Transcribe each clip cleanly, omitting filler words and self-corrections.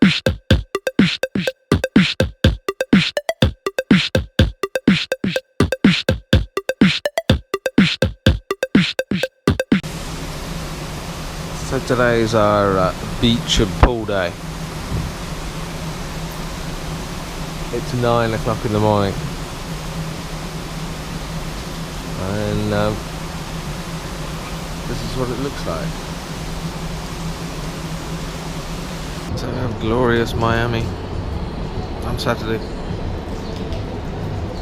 So today's our beach and pool day. It's 9 o'clock in the morning, and this is what it looks like. So glorious Miami on Saturday,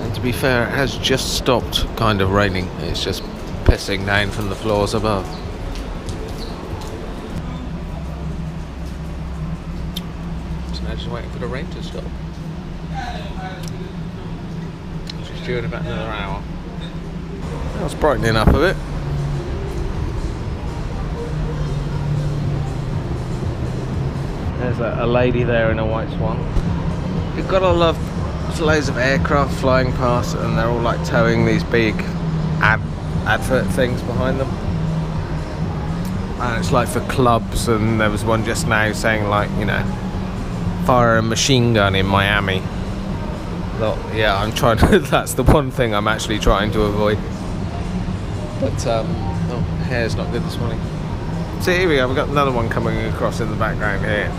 and to be fair, it has just stopped kind of raining. It's just pissing down from the floors above. So now just waiting for the rain to stop. She's due in about another hour. That's brightening up a bit. There's a lady there in a white swan. You've got to love, there's loads of aircraft flying past, and they're all like towing these big advert things behind them. And it's like for clubs, and there was one just now saying like, you know, fire a machine gun in Miami. Thought, yeah, I'm trying to, that's the one thing I'm actually trying to avoid. But, oh, hair's not good this morning. So here we go, we've got another one coming across in the background here.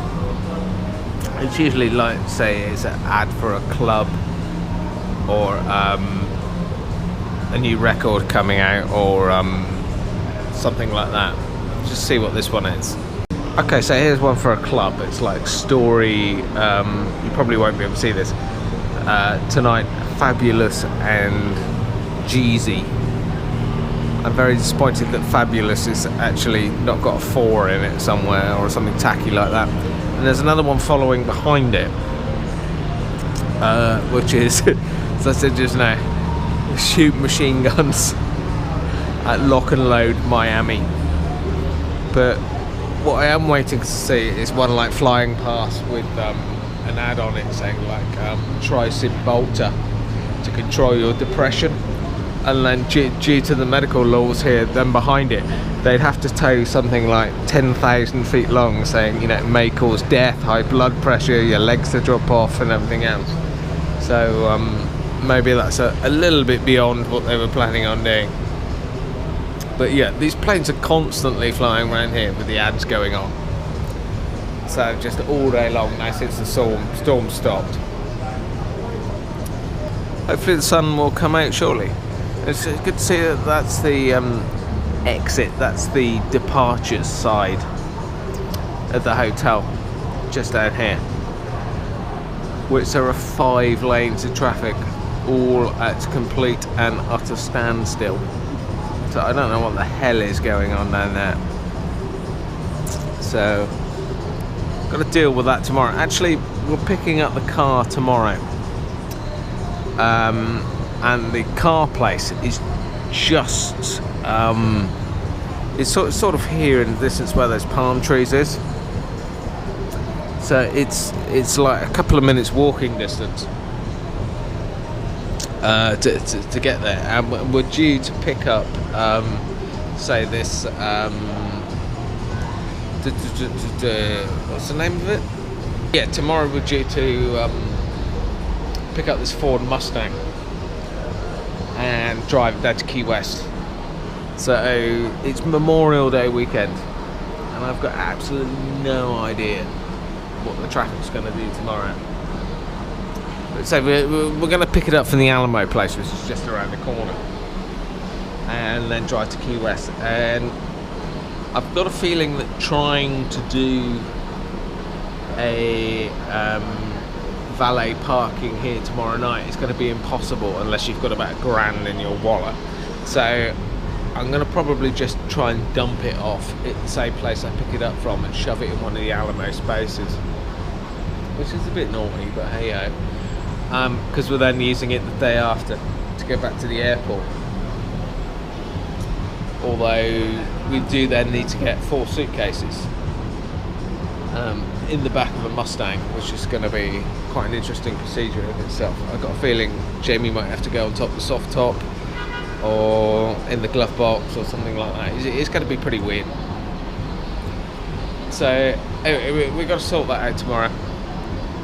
It's usually like, say, it's an ad for a club, or a new record coming out, or something like that. Just see what this one is. Okay, so here's one for a club. It's like Story, you probably won't be able to see this. Tonight, Fabulous and Jeezy. I'm very disappointed that Fabulous is actually not got a 4 in it somewhere, or something tacky like that. And there's another one following behind it, which is, as I said just now, shoot machine guns at Lock and Load Miami. But what I am waiting to see is one like flying past with an ad on it saying like try Cymbalta to control your depression, and then due to the medical laws here, then behind it they'd have to tow something like 10,000 feet long saying, you know, it may cause death, high blood pressure, your legs to drop off and everything else. So maybe that's a little bit beyond what they were planning on doing. But yeah, these planes are constantly flying around here with the ads going on. So just all day long now since the storm stopped. Hopefully the sun will come out shortly. It's good to see that that's the exit, that's the departures side of the hotel, just down here, which there are 5 lanes of traffic, all at complete and utter standstill. So I don't know what the hell is going on down there. So got to deal with that tomorrow. Actually, we're picking up the car tomorrow, and the car place is just it's sort of here in the distance where those palm trees is. So it's like a couple of minutes walking distance to get there, and we're due to pick up say this what's the name of it? Yeah, tomorrow we're due to pick up this Ford Mustang and drive it down to Key West. So it's Memorial Day weekend, and I've got absolutely no idea what the traffic's going to do tomorrow. So we're going to pick it up from the Alamo place, which is just around the corner, and then drive to Key West. And I've got a feeling that trying to do a valet parking here tomorrow night is going to be impossible unless you've got about £1,000 in your wallet. So I'm going to probably just try and dump it off at the same place I pick it up from and shove it in one of the Alamo spaces, which is a bit naughty, but hey ho. Because we're then using it the day after to go back to the airport. Although we do then need to get 4 suitcases in the back of a Mustang, which is going to be quite an interesting procedure in itself. I've got a feeling Jamie might have to go on top of the soft top, or in the glove box, or something like that. It's going to be pretty weird. So anyway, we've got to sort that out tomorrow.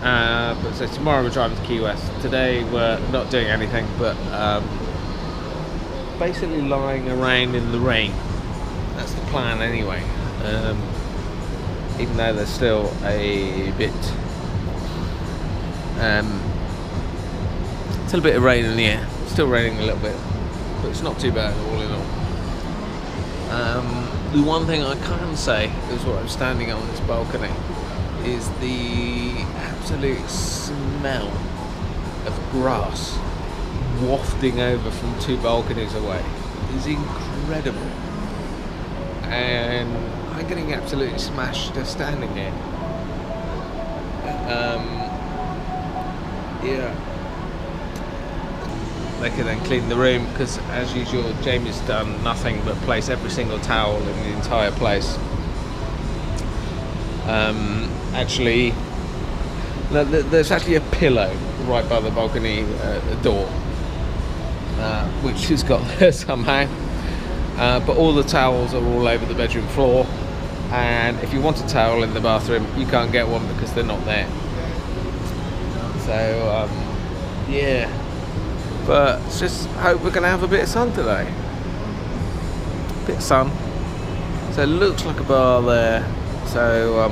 But so tomorrow we're driving to Key West. Today we're not doing anything, but basically lying around in the rain. That's the plan anyway. Even though there's still a bit, still a bit of rain in the air. Still raining a little bit, but it's not too bad all in all. The one thing I can say is what I'm standing on this balcony is the absolute smell of grass wafting over from 2 balconies away is incredible, and I'm getting absolutely smashed just standing here. Yeah, they can then clean the room because, as usual, Jamie's done nothing but place every single towel in the entire place. Actually, there's actually a pillow right by the balcony door, which has got there somehow. But all the towels are all over the bedroom floor, and if you want a towel in the bathroom, you can't get one because they're not there. So, yeah. But just hope we're going to have a bit of sun today. Bit of sun. So it looks like a bar there. So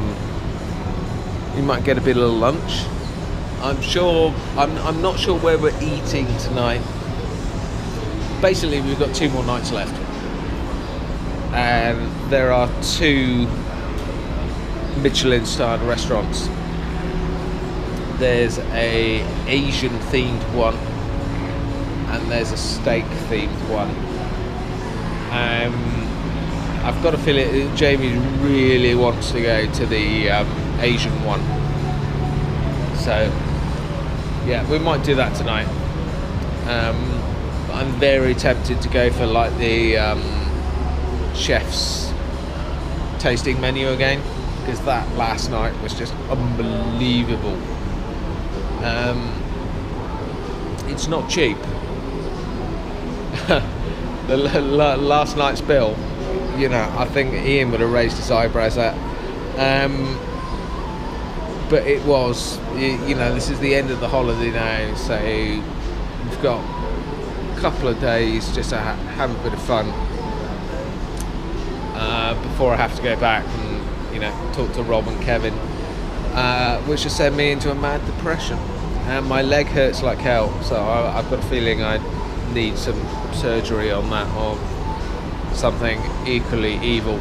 you might get a bit of lunch. I'm not sure where we're eating tonight. Basically, we've got 2 more nights left, and there are 2 Michelin-starred restaurants. There's a Asian themed one, and there's a steak themed one. I've got a feeling Jamie really wants to go to the Asian one, so yeah, we might do that tonight. I'm very tempted to go for like the chef's tasting menu again, because that last night was just unbelievable. It's not cheap. The last night's bill, you know, I think Ian would have raised his eyebrows at. But it was, you know, this is the end of the holiday now, so we've got a couple of days just to have a bit of fun before I have to go back and, you know, talk to Rob and Kevin, which has sent me into a mad depression, and my leg hurts like hell, so I've got a feeling I need some surgery on that or something equally evil,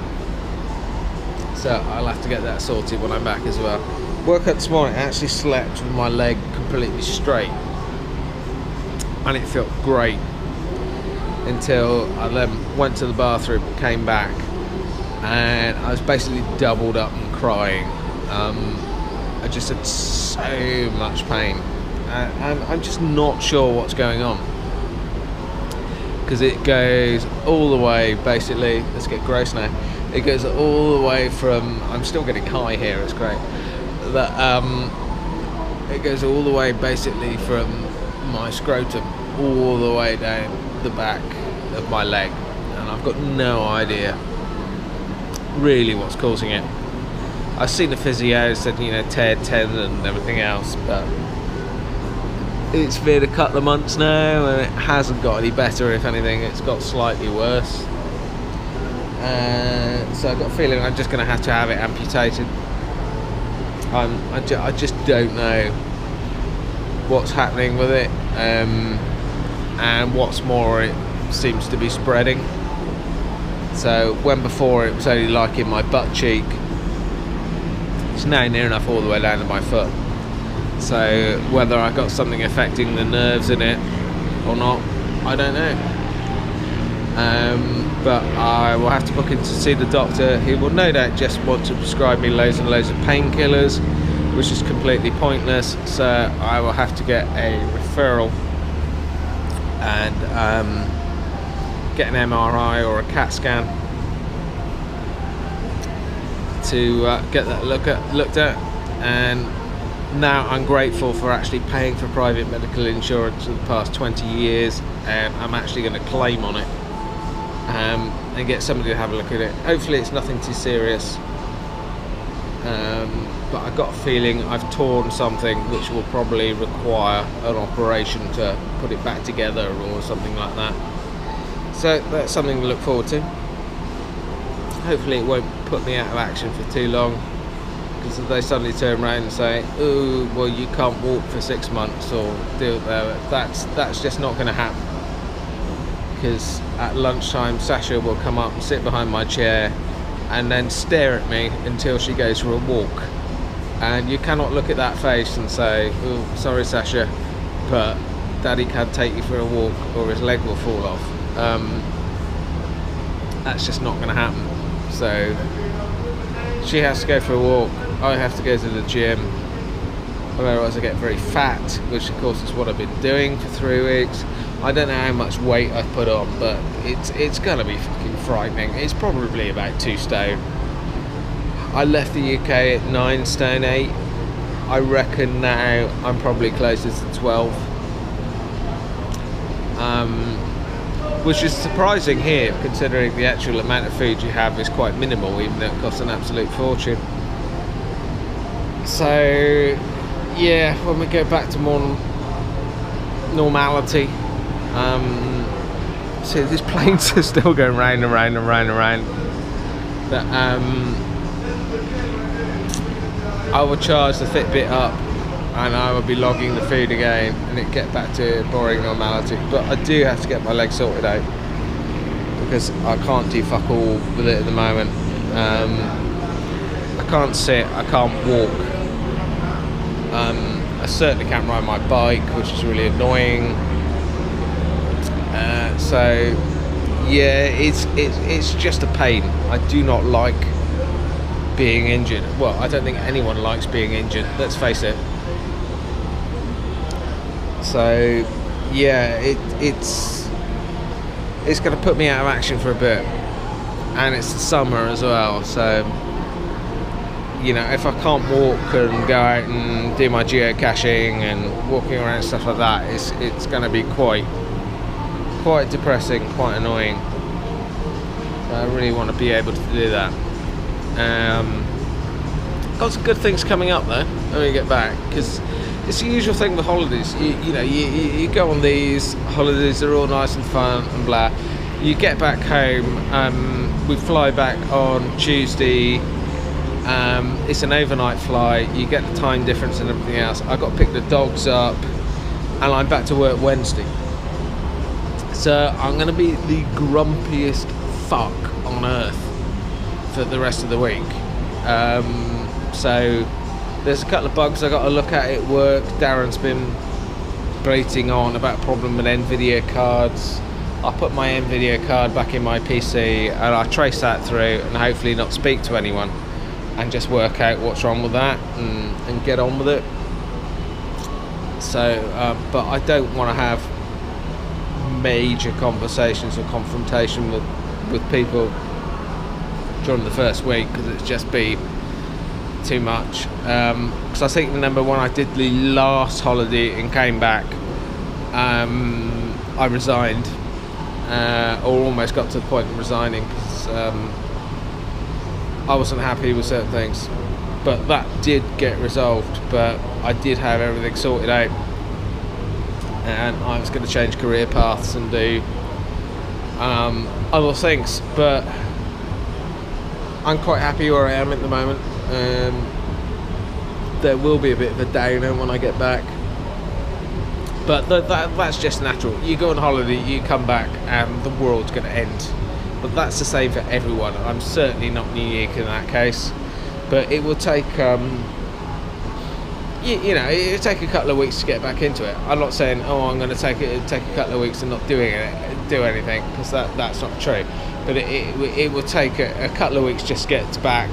so I'll have to get that sorted when I'm back as well. Woke up this morning, I actually slept with my leg completely straight, and it felt great until I then went to the bathroom, came back, and I was basically doubled up and crying. I just had so much pain, and I'm just not sure what's going on, because it goes all the way, basically, let's get gross now, it goes all the way from, I'm still getting high here, it's great, that it goes all the way basically from my scrotum all the way down the back of my leg, and I've got no idea really what's causing it. I've seen the physio, said, you know, teared tendon and everything else, but it's been a couple of months now and it hasn't got any better. If anything, it's got slightly worse, so I've got a feeling I'm just going to have it amputated. I just don't know what's happening with it, and what's more, it seems to be spreading. So when before it was only like in my butt cheek, it's now near enough all the way down to my foot. So whether I got something affecting the nerves in it or not, I don't know. But I will have to book in to see the doctor. He will no doubt just want to prescribe me loads and loads of painkillers, which is completely pointless. So I will have to get a referral and get an MRI or a CAT scan to get that looked at. And now I'm grateful for actually paying for private medical insurance for the past 20 years, and I'm actually going to claim on it, and get somebody to have a look at it. Hopefully it's nothing too serious, but I got a feeling I've torn something which will probably require an operation to put it back together or something like that. So that's something to look forward to. Hopefully it won't put me out of action for too long, because if they suddenly turn around and say, oh, well, you can't walk for 6 months or do that's just not going to happen. Because at lunchtime Sasha will come up and sit behind my chair and then stare at me until she goes for a walk, and you cannot look at that face and say, oh, sorry Sasha, but Daddy can't take you for a walk or his leg will fall off. That's just not going to happen. So she has to go for a walk, I have to go to the gym, otherwise I get very fat, which of course is what I've been doing for 3 weeks. I don't know how much weight I've put on, but it's gonna be fucking frightening. It's probably about 2 stone. I left the UK at 9 stone 8. I reckon now I'm probably closer to 12. Which is surprising here, considering the actual amount of food you have is quite minimal, even though it costs an absolute fortune. So yeah, when we go back to more normality, see, these planes are still going round and round and round and round. But I will charge the Fitbit up and I will be logging the food again, and it get back to boring normality. But I do have to get my legs sorted out, because I can't do fuck all with it at the moment. I can't sit, I can't walk. I certainly can't ride my bike, which is really annoying. So yeah, it's just a pain. I do not like being injured. Well, I don't think anyone likes being injured, let's face it. So yeah, it's going to put me out of action for a bit, and it's the summer as well. So you know, if I can't walk and go out and do my geocaching and walking around and stuff like that, it's going to be quite depressing, quite annoying. So I really want to be able to do that. Got some good things coming up though when we get back, because it's the usual thing with holidays. You know, you go on these holidays, they're all nice and fun and blah. You get back home, we fly back on Tuesday. It's an overnight flight, you get the time difference and everything else. I got to pick the dogs up and I'm back to work Wednesday. So I'm going to be the grumpiest fuck on earth for the rest of the week. So there's a couple of bugs I got to look at at work. Darren's been bleating on about a problem with NVIDIA cards. I put my NVIDIA card back in my PC and I trace that through and hopefully not speak to anyone, and just work out what's wrong with that and get on with it. So but I don't want to have major conversations or confrontation with people during the first week, because it's just be too much. Because I think, remember when I did the last holiday and came back, I resigned, or almost got to the point of resigning, because I wasn't happy with certain things. But that did get resolved, but I did have everything sorted out, and I was going to change career paths and do other things, but I'm quite happy where I am at the moment. There will be a bit of a downer when I get back, but that's just natural. You go on holiday, you come back and the world's going to end. But that's the same for everyone. I'm certainly not unique in that case, but it will take you know, it'll take a couple of weeks to get back into it. I'm not saying, oh, I'm going to take a couple of weeks and not do anything, because that's not true. But it will take a couple of weeks just to get back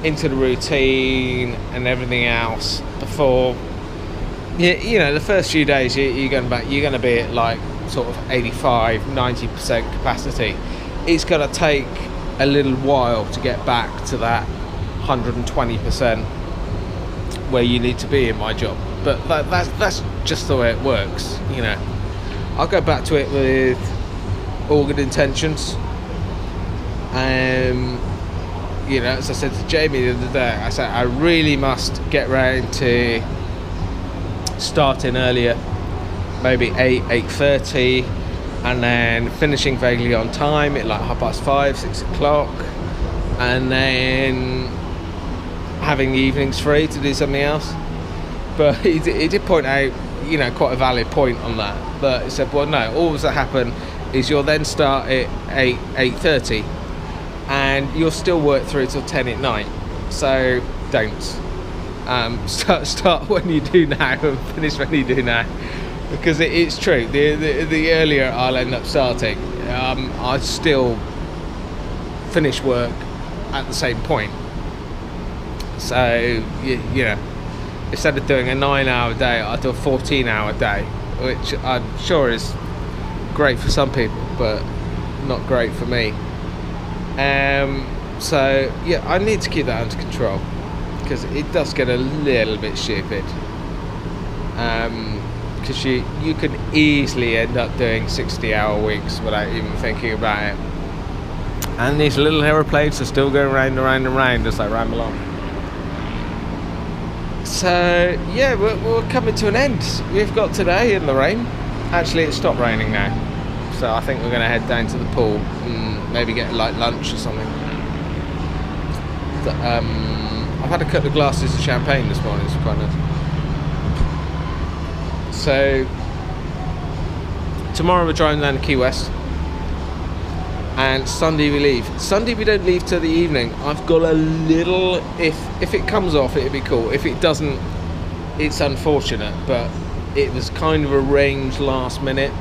into the routine and everything else before, you know, the first few days you're going to be at like sort of 85-90% capacity. It's going to take a little while to get back to that 120% where you need to be in my job, but that's just the way it works. You know, I'll go back to it with all good intentions. you know, as I said to Jamie the other day, I said I really must get round to starting earlier, maybe 8:30, and then finishing vaguely on time at like 5:30, 6 o'clock, and then having the evenings free to do something else. But he did point out, you know, quite a valid point on that. But he said, well, no, all that happen is you'll then start at 8:30, and you'll still work through till 10 at night. So don't start when you do now and finish when you do now, because it's true. The earlier I'll end up starting, I still finish work at the same point. So you know, instead of doing a 9-hour day, I do a 14-hour day, which I'm sure is great for some people, but not great for me. So yeah, I need to keep that under control, because it does get a little bit stupid. Because you can easily end up doing 60-hour weeks without even thinking about it. And these little aeroplanes are still going round and round and round as I ramble on. So yeah, we're coming to an end. We've got today in the rain. Actually, it stopped raining now, so I think we're going to head down to the pool and maybe get like lunch or something. I've had a couple of glasses of champagne this morning. It's quite nice. So tomorrow we're driving down to Key West, and Sunday we leave. Sunday we don't leave till the evening. I've got a little, if it comes off, it'd be cool. If it doesn't, it's unfortunate, but it was kind of arranged last minute,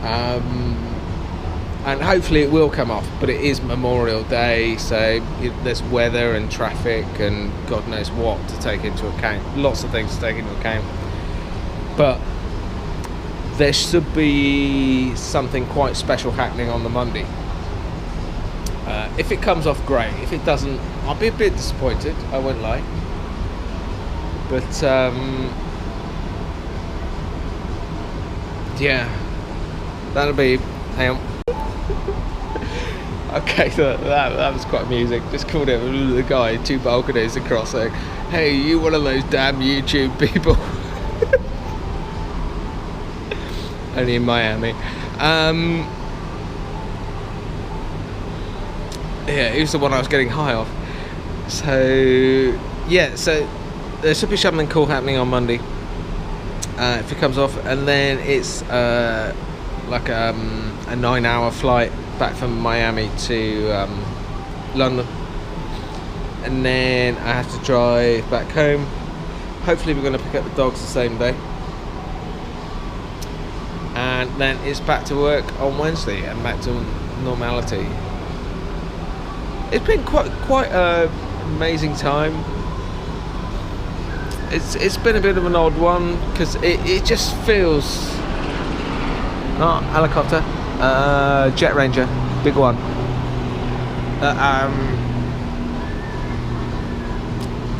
and hopefully it will come off. But it is Memorial Day, so there's weather and traffic and God knows what to take into account. Lots of things to take into account, but there should be something quite special happening on the Monday. If it comes off, great. If it doesn't, I'll be a bit disappointed, I won't lie. But yeah, that'll be, hang on. Okay, so that was quite amusing. Just called it the guy 2 balconies across saying, hey, you one of those damn YouTube people. Only in Miami. Yeah, he was the one I was getting high off. So yeah, so there should be something cool happening on Monday, if it comes off, and then it's like a 9-hour flight back from Miami to London, and then I have to drive back home. Hopefully we're going to pick up the dogs the same day, and then it's back to work on Wednesday and back to normality. It's been quite an amazing time. It's been a bit of an odd one, because it just feels, not helicopter, Jet Ranger, big one.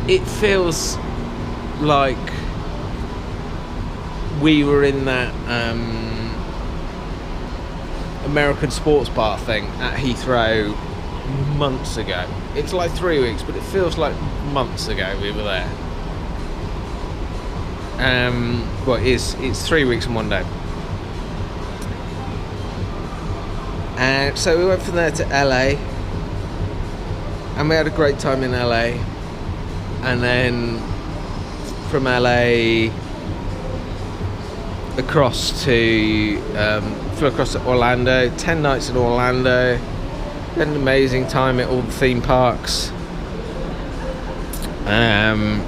It feels like we were in that American sports bar thing at Heathrow months ago. It's like 3 weeks, but it feels like months ago we were there. Well, it's 3 weeks and 1 day. And so we went from there to LA, and we had a great time in LA, and then from LA flew across to Orlando. 10 nights in Orlando. Had an amazing time at all the theme parks. And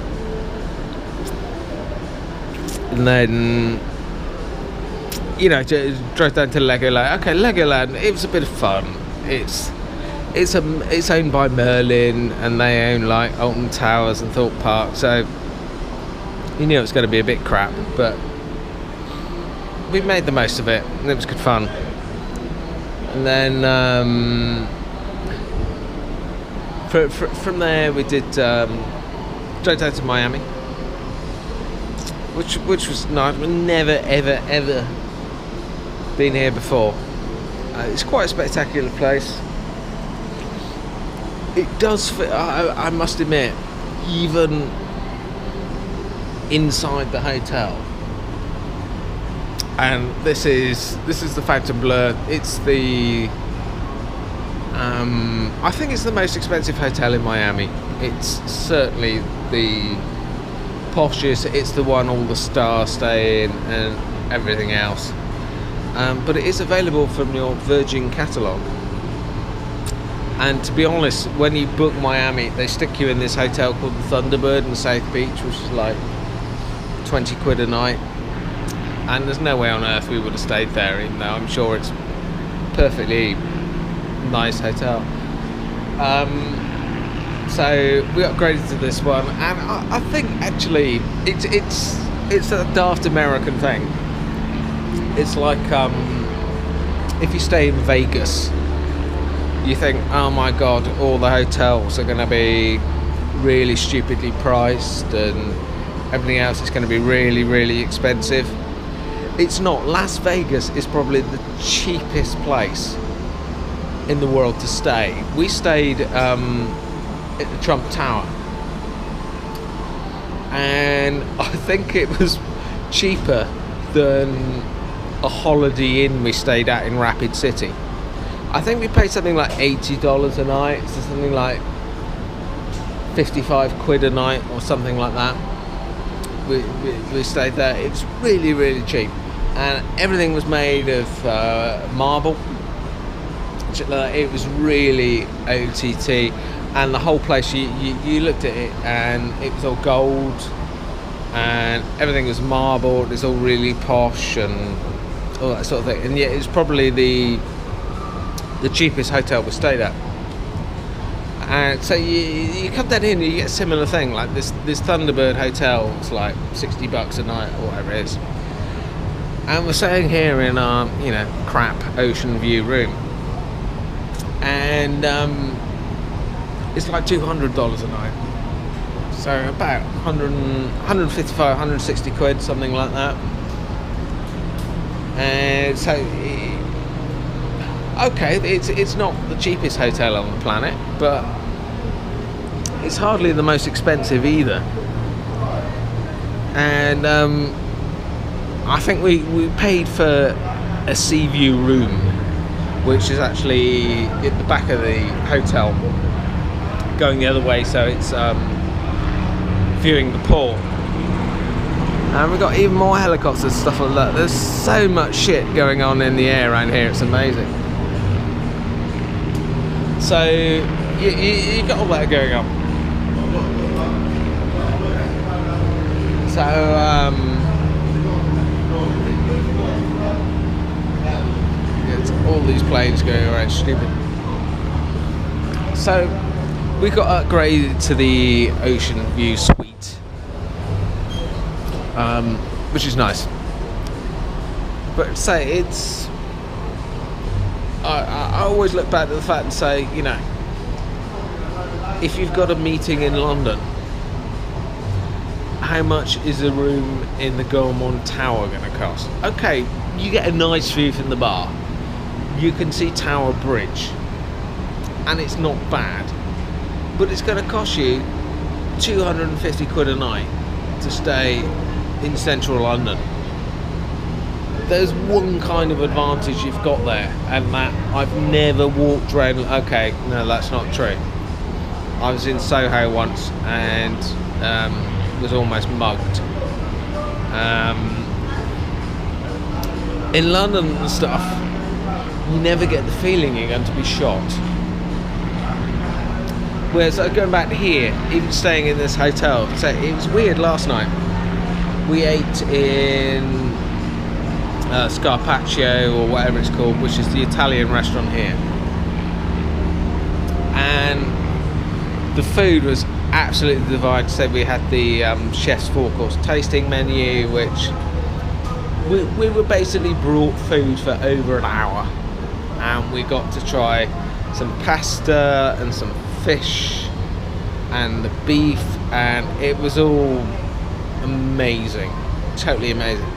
then, you know, drove down to Legoland. Okay, Legoland, it was a bit of fun. It's owned by Merlin, and they own like Alton Towers and Thorpe Park, so you knew it was going to be a bit crap, but we made the most of it, and it was good fun. And then from there we did drove down to Miami, which was nice. We've never ever been here before. It's quite a spectacular place. it does fit. I must admit, even inside the hotel, and this is the Fontainebleau. It's the I think it's the most expensive hotel in Miami. It's certainly the poshest. It's the one all the stars stay in and everything else. But it is available from your Virgin catalogue. And to be honest, when you book Miami, they stick you in this hotel called the Thunderbird in South Beach, which is like 20 quid a night. And there's no way on earth we would have stayed there, even though I'm sure it's perfectly nice hotel. So we upgraded to this one, and I think actually it's a daft American thing. It's like if you stay in Vegas, you think, oh my god, all the hotels are going to be really stupidly priced and everything else is going to be really, really expensive. It's not. Las Vegas is probably the cheapest place in the world to stay. We stayed at the Trump Tower, and I think it was cheaper than a Holiday Inn we stayed at in Rapid City. I think we paid something like $80 a night, so something like 55 quid a night or something like that. We stayed there. It was really, really cheap, and everything was made of marble. It was really OTT, and the whole place, you looked at it and it was all gold and everything was marble. It's all really posh and all that sort of thing, and yet it's probably the cheapest hotel we stayed at. And so you come down here and you get a similar thing, like this Thunderbird hotel. It's like $60 a night or whatever it is, and we're staying here in our crap ocean view room, and it's like $200 a night, so about 155, 160 quid, something like that. And so okay, it's not the cheapest hotel on the planet, but it's hardly the most expensive either. And I think we paid for a sea view room, which is actually at the back of the hotel, going the other way, so it's viewing the port. And we've got even more helicopters and stuff like that. There's so much shit going on in the air around here, it's amazing. So you've got all that going on. So it's all these planes going around, stupid. So we got upgraded to the Ocean View Suite, which is nice. But say it's, I always look back at the fact and say, if you've got a meeting in London, how much is a room in the Gaumont Tower going to cost? Okay, you get a nice view from the bar. You can see Tower Bridge, and it's not bad. But it's going to cost you 250 quid a night to stay in central London. There's one kind of advantage you've got there, and that I've never walked around. Okay, no, that's not true. I was in Soho once and was almost mugged. In London and stuff, you never get the feeling you're going to be shot. Whereas going back here, even staying in this hotel, so it was weird last night. We ate in Scarpaccio or whatever it's called, which is the Italian restaurant here, and the food was absolutely divine. So we had the chef's 4-course tasting menu, which we were basically brought food for over an hour, and we got to try some pasta and some fish and the beef, and it was all amazing, totally amazing.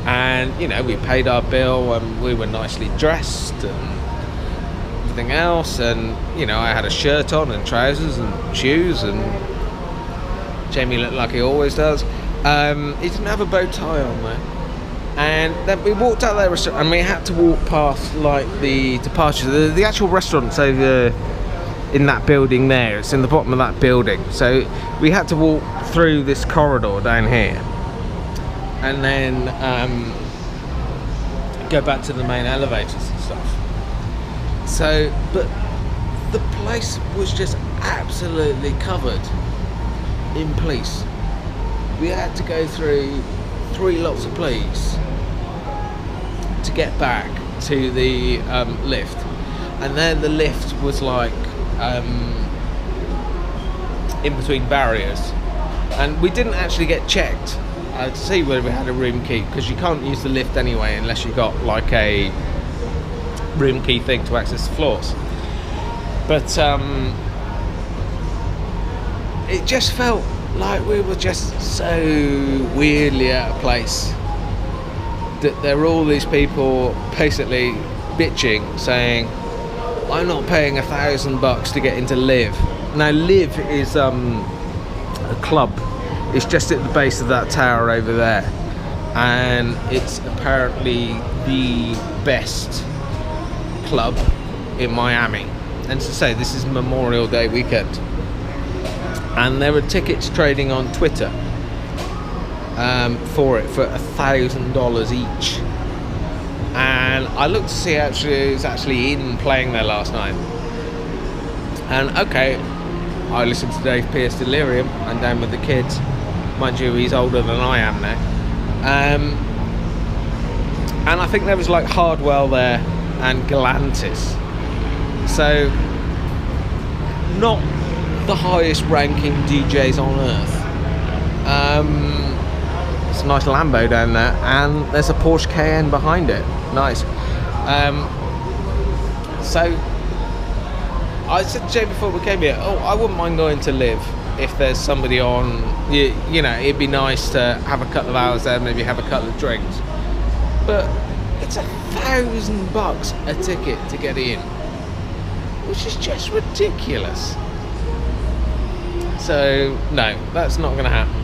And we paid our bill and we were nicely dressed, and everything else, and you know, I had a shirt on and trousers and shoes, and Jamie looked like he always does. He didn't have a bow tie on though. And then we walked out of that restaurant, and we had to walk past like the departure. The actual restaurant's over in that building there. It's in the bottom of that building. So we had to walk through this corridor down here, and then go back to the main elevators and stuff. So, but the place was just absolutely covered in police. We had to go through 3 lots of police to get back to the lift, and then the lift was like in between barriers, and we didn't actually get checked to see whether we had a room key, because you can't use the lift anyway unless you've got like a room key thing to access the floors. But it just felt like we were just so weirdly out of place, that there were all these people basically bitching, saying, I'm not paying $1,000 to get into Live. Now Live is a club. It's just at the base of that tower over there, and it's apparently the best club in Miami. And to say, this is Memorial Day weekend, and there were tickets trading on Twitter for it for $1,000 each. And I looked to see it was actually in playing there last night. And okay, I listened to Dave Pearce Delirium and down with the kids. Mind you, he's older than I am now. And I think there was like Hardwell there and Galantis. So not the highest ranking DJs on earth. It's a nice Lambo down there, and there's a Porsche Cayenne behind it. Nice. So I said to Jay before we came here, I wouldn't mind going to Live if there's somebody on. You know, it'd be nice to have a couple of hours there, maybe have a couple of drinks. But it's $1,000 a ticket to get in, which is just ridiculous. So no, that's not going to happen.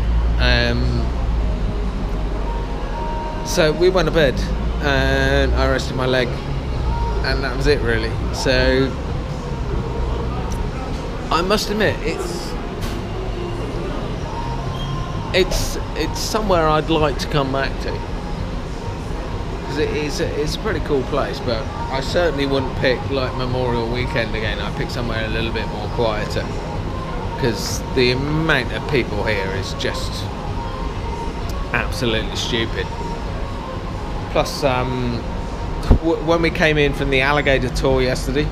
So we went to bed, and I rested my leg, and that was it really. So I must admit, it's somewhere I'd like to come back to, because it's a pretty cool place. But I certainly wouldn't pick like Memorial Weekend again. I'd pick somewhere a little bit more quieter, because the amount of people here is just absolutely stupid. Plus, when we came in from the alligator tour yesterday,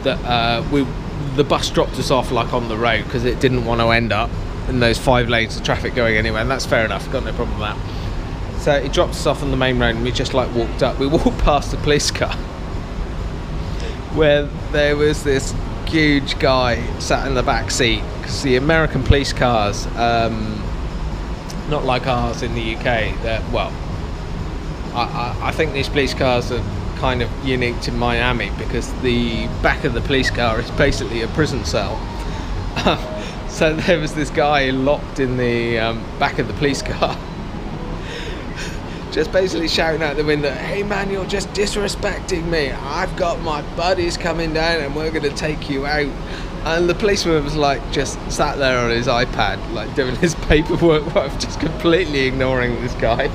the bus dropped us off like on the road, because it didn't want to end up in those 5 lanes of traffic going anywhere, and that's fair enough, got no problem with that. So it dropped us off on the main road, and we just like walked up. We walked past a police car where there was this huge guy sat in the back seat, because the American police cars, not like ours in the UK, well, I think these police cars are kind of unique to Miami, because the back of the police car is basically a prison cell. So there was this guy locked in the back of the police car, just basically shouting out the window, hey man, you're just disrespecting me, I've got my buddies coming down and we're going to take you out. And the policeman was like just sat there on his iPad, like doing his paperwork, just completely ignoring this guy.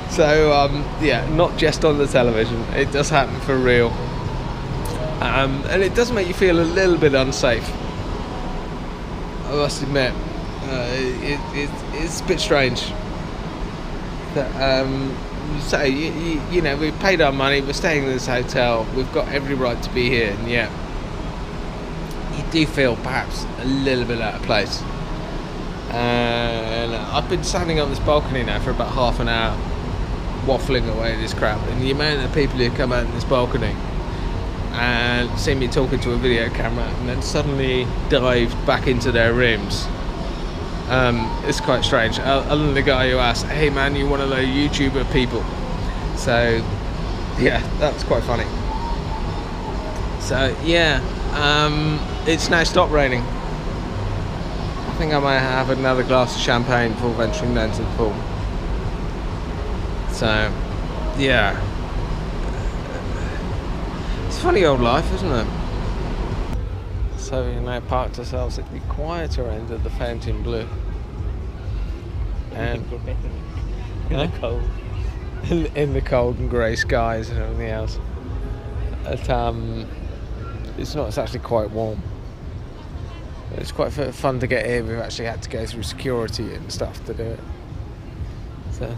So yeah, not just on the television, it does happen for real. And it does make you feel a little bit unsafe, I must admit. It's a bit strange that so you know, we've paid our money, we're staying in this hotel, we've got every right to be here, and yet you do feel perhaps a little bit out of place. And I've been standing on this balcony now for about half an hour, waffling away this crap, and the amount of people who come out on this balcony and see me talking to a video camera and then suddenly dived back into their rooms, it's quite strange. Other than the guy who asked, hey man, you one of those YouTuber people? So Yeah, that's quite funny. So yeah, it's now stopped raining. I think I might have another glass of champagne before venturing down to the pool. So yeah, it's a funny old life, isn't it? So we now parked ourselves at the quieter end of the Fontainebleau, and in the cold, in the cold and grey skies and everything else. It's actually quite warm. It's quite fun to get here. We've actually had to go through security and stuff to do it. So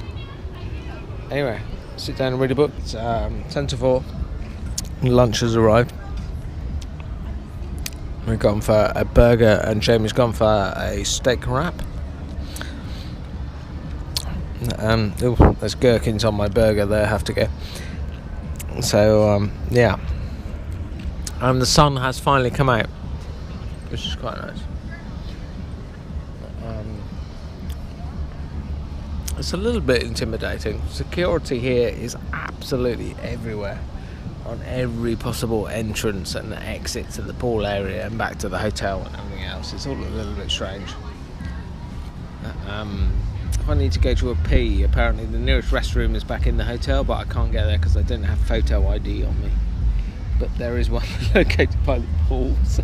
anyway, sit down and read a book. It's 10 to 4. Lunch has arrived. We've gone for a burger and Jamie's gone for a steak wrap. There's gherkins on my burger there, have to go. So yeah. The sun has finally come out, which is quite nice. It's a little bit intimidating. Security here is absolutely everywhere, on every possible entrance and exit to the pool area and back to the hotel and everything else. It's all a little bit strange. If I need to go to a pee, apparently the nearest restroom is back in the hotel, but I can't get there because I don't have photo ID on me. But there is one located by the pool, so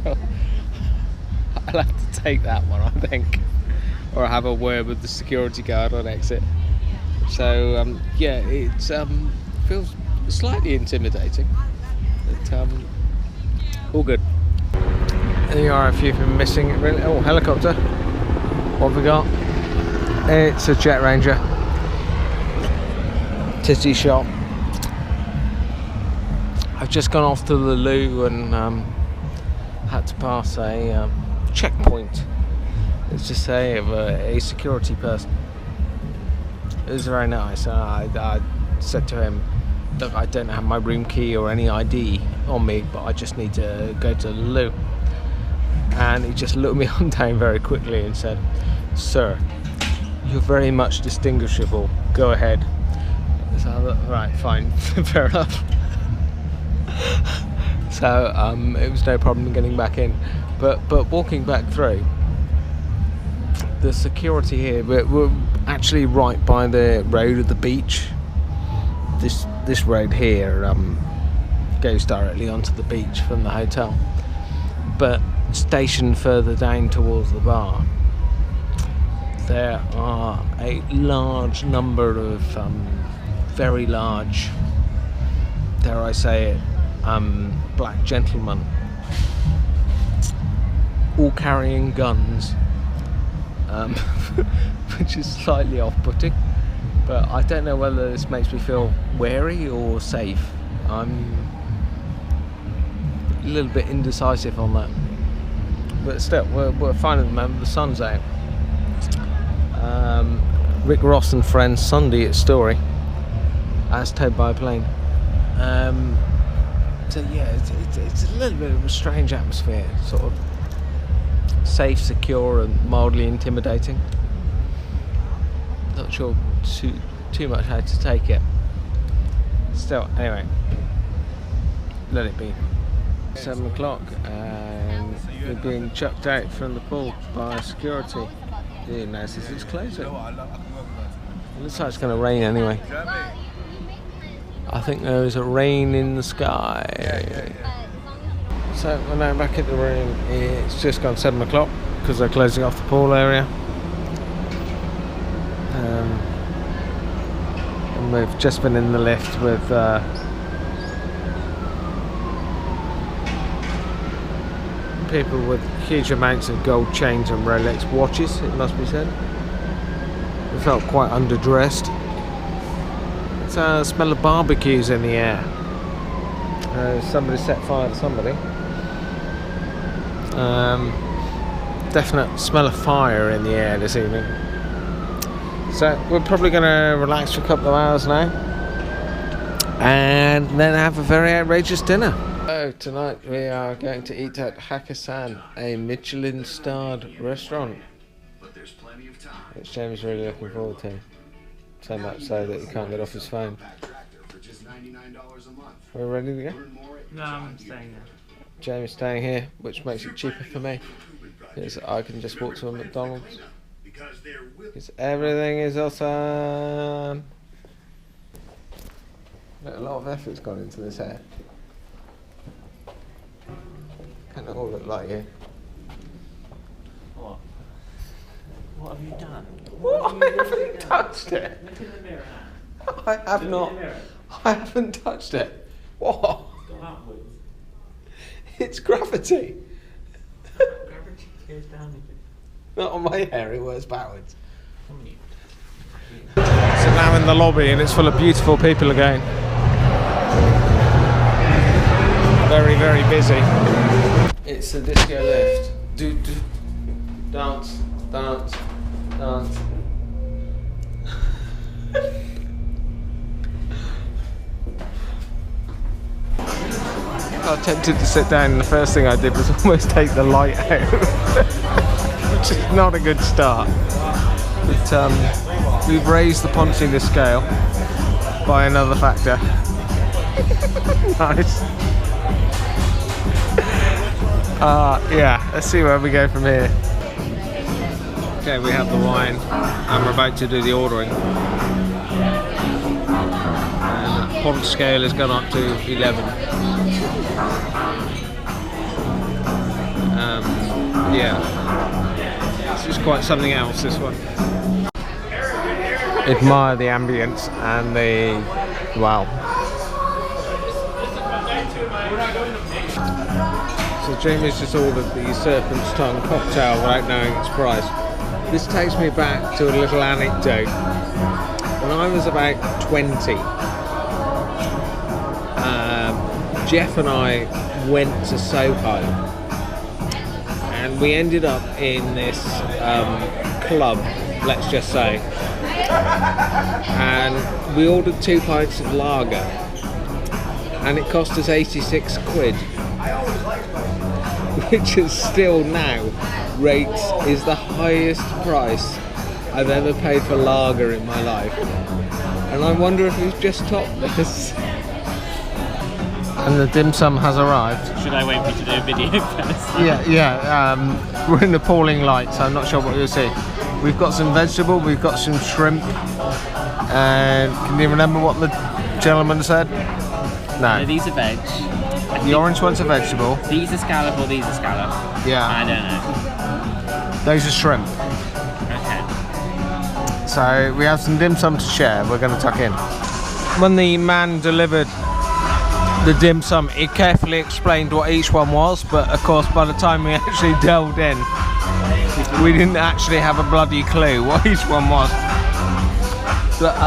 I'll have to take that one, I think, or have a word with the security guard on exit. So yeah, it feels slightly intimidating, but all good. There you are, if you've been missing it really. Oh, helicopter. What have we got? It's a Jet Ranger. Titty shot. I've just gone off to the loo and had to pass a checkpoint. Let's just say of a security person. It was very nice. I said to him, "Look, I don't have my room key or any ID on me, but I just need to go to the loo." And he just looked me on down very quickly and said, "Sir, you're very much distinguishable. Go ahead." So I thought, right, fine, fair enough. So it was no problem getting back in, but walking back through, the security here, we're actually right by the road of the beach. This road here goes directly onto the beach from the hotel, but stationed further down towards the bar, there are a large number of very large, dare I say it, black gentlemen, all carrying guns, which is slightly off-putting, but I don't know whether this makes me feel wary or safe. I'm a little bit indecisive on that, but still, we're fine at the moment. The sun's out. Rick Ross and Friends Sunday at Story, as towed by a plane. So yeah, it's a little bit of a strange atmosphere, sort of safe, secure and mildly intimidating. Not sure too much how to take it. Still, anyway, let it be. 7 o'clock and we're being chucked out from the pool by security. Yeah, notice it's closing. It looks like it's going to rain anyway. I think there is a rain in the sky. So we're now back at the room. It's just gone 7 o'clock because they're closing off the pool area. And we've just been in the lift with people with huge amounts of gold chains and Rolex watches, it must be said. We felt quite underdressed. It's a smell of barbecues in the air. Somebody set fire to somebody. Definite smell of fire in the air this evening. So we're probably going to relax for a couple of hours now and then have a very outrageous dinner. So tonight we are going to eat at Hakkasan, a Michelin starred restaurant, which James is really looking forward to, so much so that he can't get off his phone. We're ready to go? No, I'm staying there. Jamie's staying here, which makes it cheaper for me. Because I can just walk to a McDonald's. Because everything is awesome. Look, a lot of effort's gone into this hair. Can it all look like you? What? What have you done? What? I haven't touched it. Look in the mirror. I have not. I haven't touched it. What? It's gone upwards. It's gravity. Gravity goes down again. Not on my hair, it works backwards. So now in the lobby and it's full of beautiful people again. Very, very busy. It's the disco lift. Do, do. Dance, dance, dance. I was tempted to sit down and the first thing I did was almost take the light out. Which is not a good start. But we've raised the ponciness scale by another factor. Nice. Yeah, let's see where we go from here. Okay, we have the wine and we're about to do the ordering. And the pont scale has gone up to 11. Yeah, this is quite something else, this one. Admire the ambience and the, wow. So Jamie's just ordered the serpent's tongue cocktail without knowing its price. This takes me back to a little anecdote. When I was about 20, Jeff and I went to Soho and we ended up in this club, let's just say, and we ordered 2 pints of lager and it cost us 86 quid, which is still now rates is the highest price I've ever paid for lager in my life, and I wonder if we've just topped this. And the dim sum has arrived. Should I wait for you to do a video first? Yeah. We're in appalling light, so I'm not sure what you'll see. We've got some vegetable, we've got some shrimp, and can you remember what the gentleman said? No. These are veg. The orange one's a vegetable. These are scallop or these are scallop? Yeah. I don't know. Those are shrimp. Okay. So we have some dim sum to share, we're going to tuck in. When the man delivered the dim sum, he carefully explained what each one was, but of course by the time we actually delved in, we didn't actually have a bloody clue what each one was. But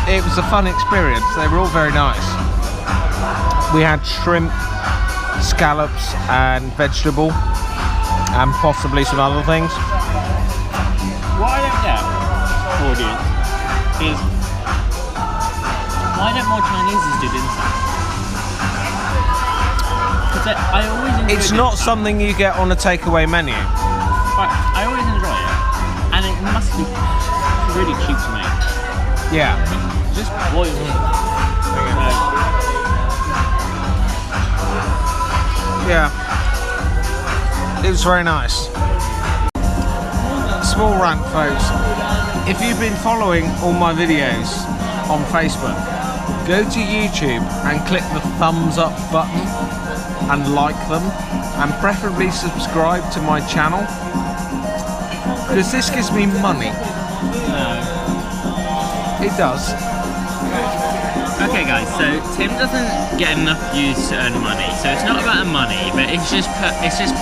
it was a fun experience, they were all very nice. We had shrimp, scallops and vegetable, and possibly some other things. What I don't get, audience, is why don't more Chineses do dim sum? I always enjoy It's not something you get on a takeaway menu. But I always enjoy it, and it must be really cheap to make. Yeah. Just boil it. Yeah. It was very nice. Small rant, folks. If you've been following all my videos on Facebook, go to YouTube and click the thumbs up button and like them, and preferably subscribe to my channel, because this gives me money. It does. Okay guys, so Tim doesn't get enough views to earn money, so it's not about the money, but it's just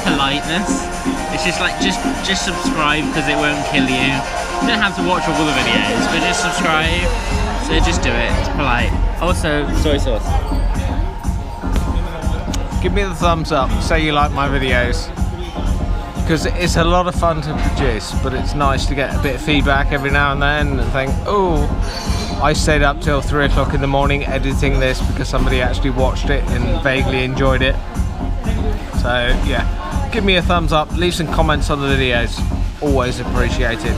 politeness. It's just like just subscribe because it won't kill you. You don't have to watch all the videos, but just subscribe. So just do it. It's polite. Also, soy sauce. Give me the thumbs up, say you like my videos, because it's a lot of fun to produce, but it's nice to get a bit of feedback every now and then and think, oh, I stayed up till 3 o'clock in the morning editing this because somebody actually watched it and vaguely enjoyed it. So yeah, give me a thumbs up, leave some comments on the videos, always appreciated.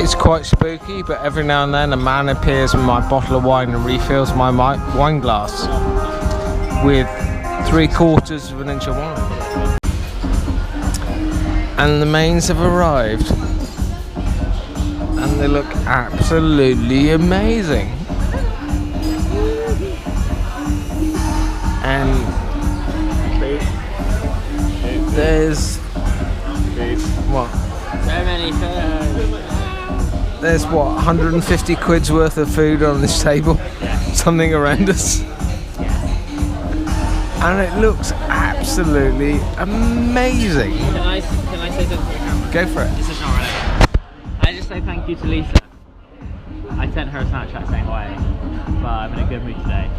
It's quite spooky, but every now and then a man appears with my bottle of wine and refills my wine glass with 3/4 of an inch of wine. And the mains have arrived. And they look absolutely amazing. And there's what? So many food. There's what, 150 quid's worth of food on this table? Yeah. Something horrendous. And it looks absolutely amazing. Can I say something to the camera? Go for it. This is not relevant. I just say thank you to Lisa. I sent her a Snapchat saying way, but I'm in a good mood today.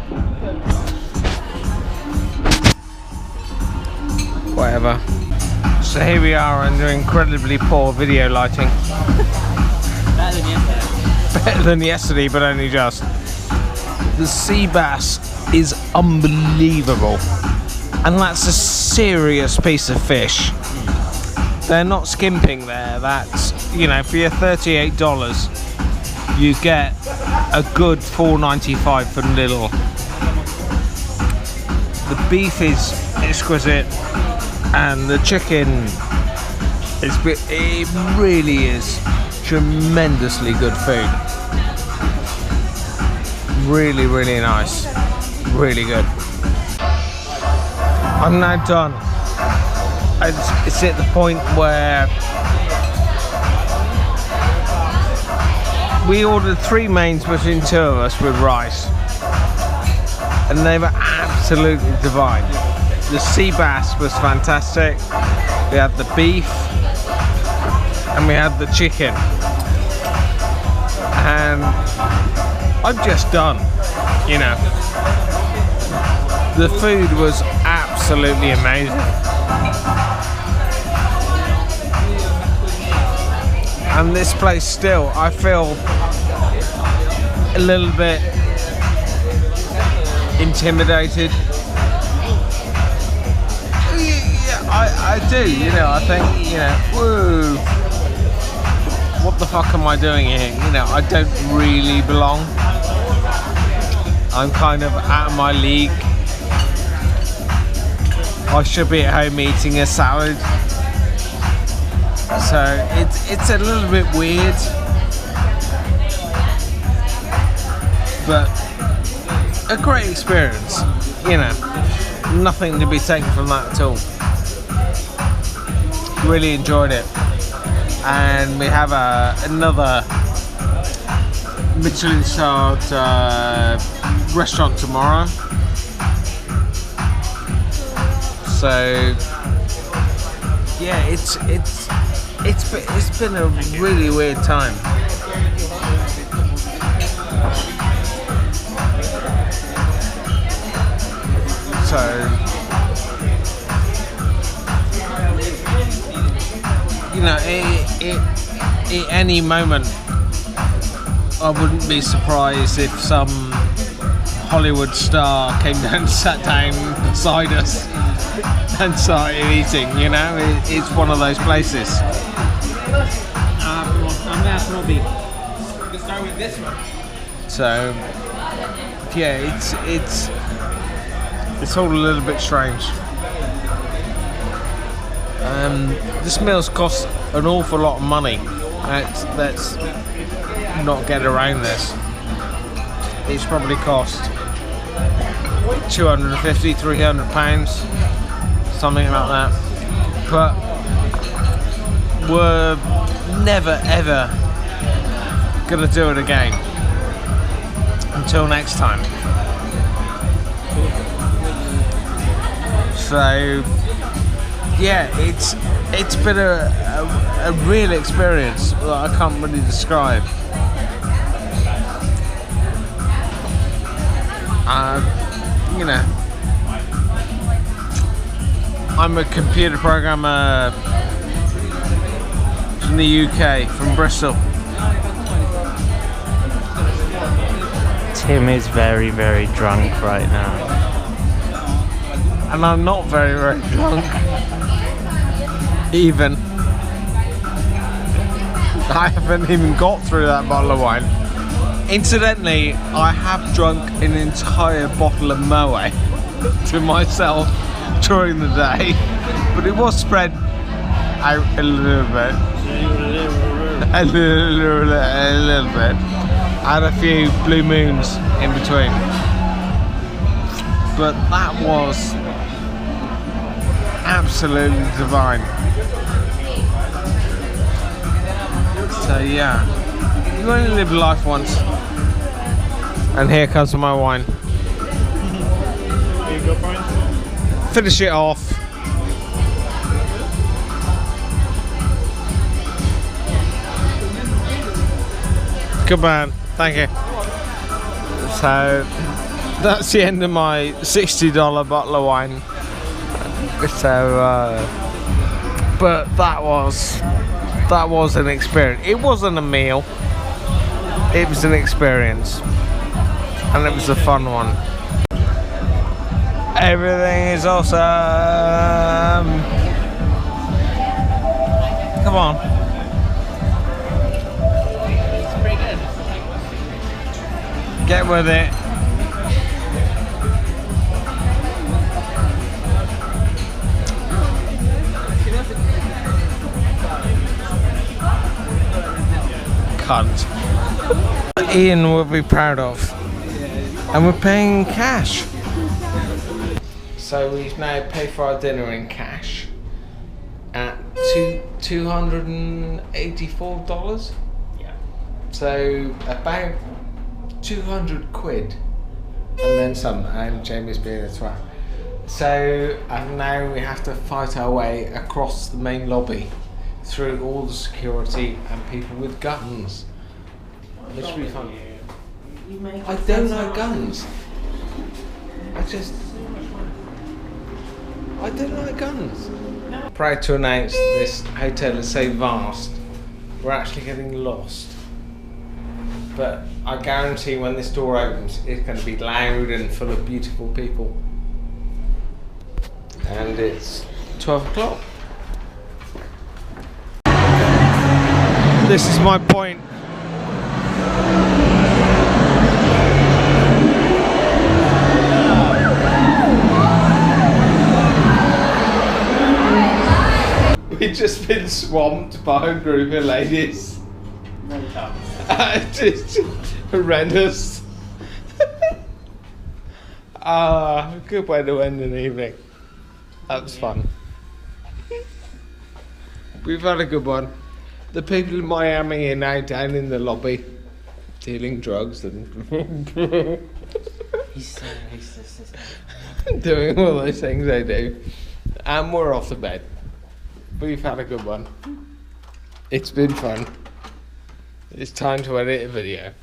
Whatever. So here we are under incredibly poor video lighting. Better than yesterday. Better than yesterday, but only just. The sea bass is unbelievable. And that's a serious piece of fish. They're not skimping there. That's, you know, for your $38, you get a good $4.95 for little. The beef is exquisite. And the chicken, it really is tremendously good food. Really, really nice. Really good. I'm now done. It's at the point where we ordered 3 mains between 2 of us with rice. And they were absolutely divine. The sea bass was fantastic. We had the beef and we had the chicken. And I'm just done, you know. The food was absolutely amazing. And this place still, I feel a little bit intimidated. I do, you know, I think, you know, whoa, what the fuck am I doing here? You know, I don't really belong. I'm kind of out of my league. I should be at home eating a salad. So it's a little bit weird. But a great experience, you know, nothing to be taken from that at all. Really enjoyed it, and we have another Michelin starred restaurant tomorrow. So yeah, it's been a really weird time. So you know, at any moment, I wouldn't be surprised if some Hollywood star came down and sat down beside us and started eating, you know? It's one of those places. I'm gonna have more beef. We can start with this one. So, yeah, it's all a little bit strange. This meal's cost an awful lot of money. Let's not get around this. It's probably cost £250, £300, something like that. But we're never ever gonna do it again. Until next time. So yeah, it's been a real experience that I can't really describe. You know, I'm a computer programmer from the UK, from Bristol. Tim is very, very drunk right now. And I'm not very, very drunk. Even. I haven't even got through that bottle of wine. Incidentally, I have drunk an entire bottle of Moet to myself during the day, but it was spread out a little bit. A little bit. Had a few blue moons in between. But that was absolutely divine. So yeah, you only live life once. And here comes my wine. Here you go, Brian. Finish it off. Good man, thank you. So that's the end of my $60 bottle of wine. So, but that was an experience. It wasn't a meal. It was an experience, and it was a fun one. Everything is awesome. Come on. It's pretty good. Get with it. Cunt. Ian will be proud of. And we're paying cash. So we've now paid for our dinner in cash at $284. Yeah. So about 200 quid. And then some, and Jamie's being a twat. So and now we have to fight our way across the main lobby through all the security and people with guns. This will be fun. I don't like guns. I don't like guns. Proud to announce this hotel is so vast, we're actually getting lost. But I guarantee when this door opens, it's going to be loud and full of beautiful people. And it's 12 o'clock. This is my point. We've just been swamped by a group of ladies. Just horrendous. Good way to end an evening. That was fun. We've had a good one. The people in Miami are now down in the lobby dealing drugs and He's so racist, isn't he? doing all those things they do. And we're off to bed. We've had a good one. It's been fun. It's time to edit a video.